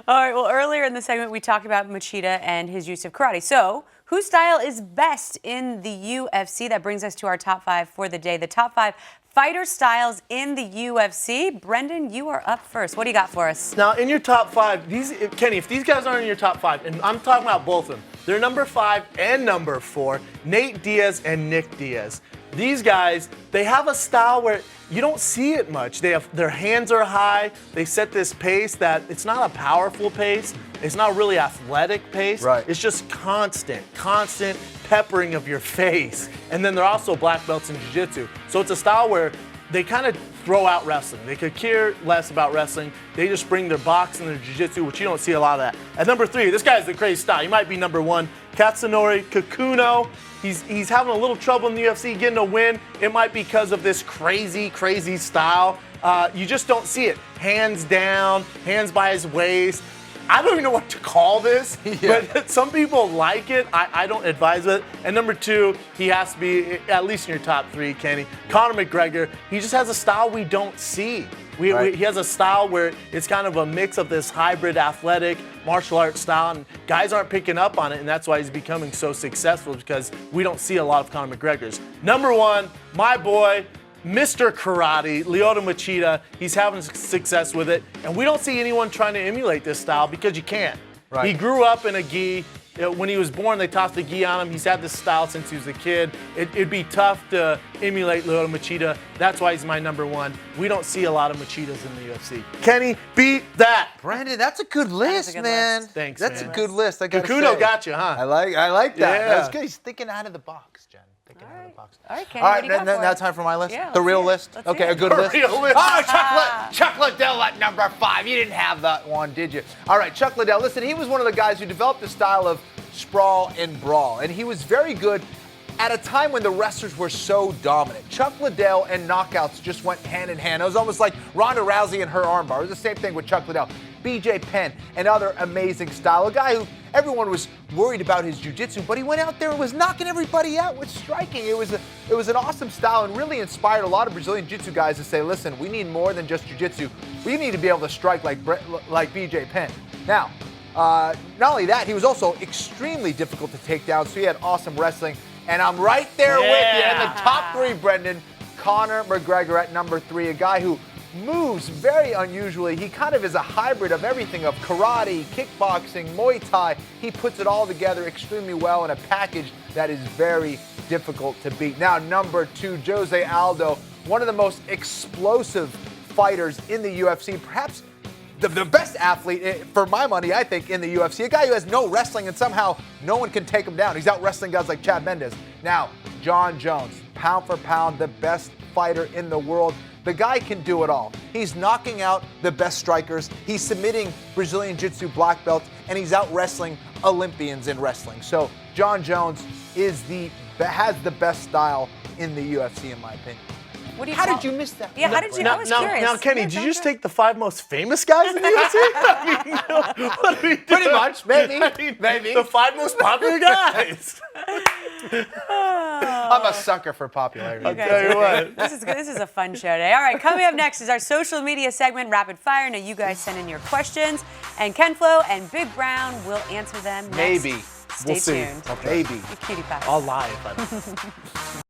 All right, well, earlier in the segment, we talked about Machida and his use of karate. So, whose style is best in the UFC? That brings us to our top 5 for the day. The top 5 fighter styles in the UFC. Brendan, you are up first. What do you got for us? Now, in your top 5, Kenny, if these guys aren't in your top 5, and I'm talking about both of them, they're number 5 and number 4, Nate Diaz and Nick Diaz. These guys, they have a style where you don't see it much. Their hands are high. They set this pace that it's not a powerful pace. It's not really athletic pace. Right. It's just constant peppering of your face. And then they're also black belts in jiu-jitsu. So it's a style where they kind of throw out wrestling. They could care less about wrestling. They just bring their boxing and their jiu-jitsu, which you don't see a lot of that. At number 3, this guy's the crazy style. He might be number 1, Katsunori Kikuno. He's having a little trouble in the UFC getting a win. It might be because of this crazy style. You just don't see it. Hands down, hands by his waist. I don't even know what to call this, but some people like it. I don't advise it. And number 2, he has to be at least in your top 3, Kenny. Conor McGregor. He just has a style we don't see. He has a style where it's kind of a mix of this hybrid athletic martial arts style, and guys aren't picking up on it, and that's why he's becoming so successful, because we don't see a lot of Conor McGregor's. Number 1, my boy, Mr. Karate, Lyoto Machida. He's having success with it, and we don't see anyone trying to emulate this style because you can't. Right. He grew up in a gi. When he was born, they tossed a gi on him. He's had this style since he was a kid. It'd be tough to emulate Lyoto Machida. That's why he's my number 1. We don't see a lot of Machidas in the UFC. Kenny, beat that. Brandon, that's a good list, man. Thanks, That's man. a good list. I gotta Kikuno say. got you, huh? I like that. Yeah. That's good. He's thinking out of the box, Jen. Thinking out of the box. All right, Kenny, All what right, do you got for now us? time for my list. Yeah, The let's real hear it. list. Let's Okay, hear a it. good The list. real list. Oh, Chuck Liddell at number 5. You didn't have that one, did you? All right, Chuck Liddell. Listen, he was one of the guys who developed the style of sprawl and brawl, and he was very good at a time when the wrestlers were so dominant. Chuck Liddell and knockouts just went hand in hand. It was almost like Ronda Rousey and her armbar. It was the same thing with Chuck Liddell. BJ Penn, another amazing style. A guy who everyone was worried about his jiu-jitsu, but he went out there and was knocking everybody out with striking. It was an awesome style and really inspired a lot of Brazilian jiu-jitsu guys to say, listen, we need more than just jiu-jitsu. We need to be able to strike like BJ Penn. Now, not only that, he was also extremely difficult to take down, so he had awesome wrestling. And I'm right there with you. In the top 3, Brendan, Conor McGregor at number 3, a guy who moves very unusually. He kind of is a hybrid of everything, of karate, kickboxing, Muay Thai. He puts it all together extremely well in a package that is very difficult to beat. Now, number 2, Jose Aldo, one of the most explosive fighters in the UFC, perhaps the best athlete, for my money, I think, in the UFC. A guy who has no wrestling and somehow no one can take him down. He's out wrestling guys like Chad Mendes. Now, Jon Jones, pound for pound, the best fighter in the world. The guy can do it all. He's knocking out the best strikers. He's submitting Brazilian Jiu-Jitsu black belts, and he's out wrestling Olympians in wrestling. So Jon Jones has the best style in the UFC, in my opinion. How did you miss that? Yeah, how did you? I was curious. Now, Kenny, did you just take the 5 most famous guys in the UFC? I mean, what are we doing? Pretty much, maybe. I mean, maybe. The 5 most popular guys. I'm a sucker for popularity. Okay. I'll tell you what. This is a fun show today. All right, coming up next is our social media segment, Rapid Fire. Now, you guys send in your questions, and Ken Flo and Big Brown will answer them next. Maybe. Stay We'll see. tuned. Maybe. You cutie pie. I'll lie if I don't.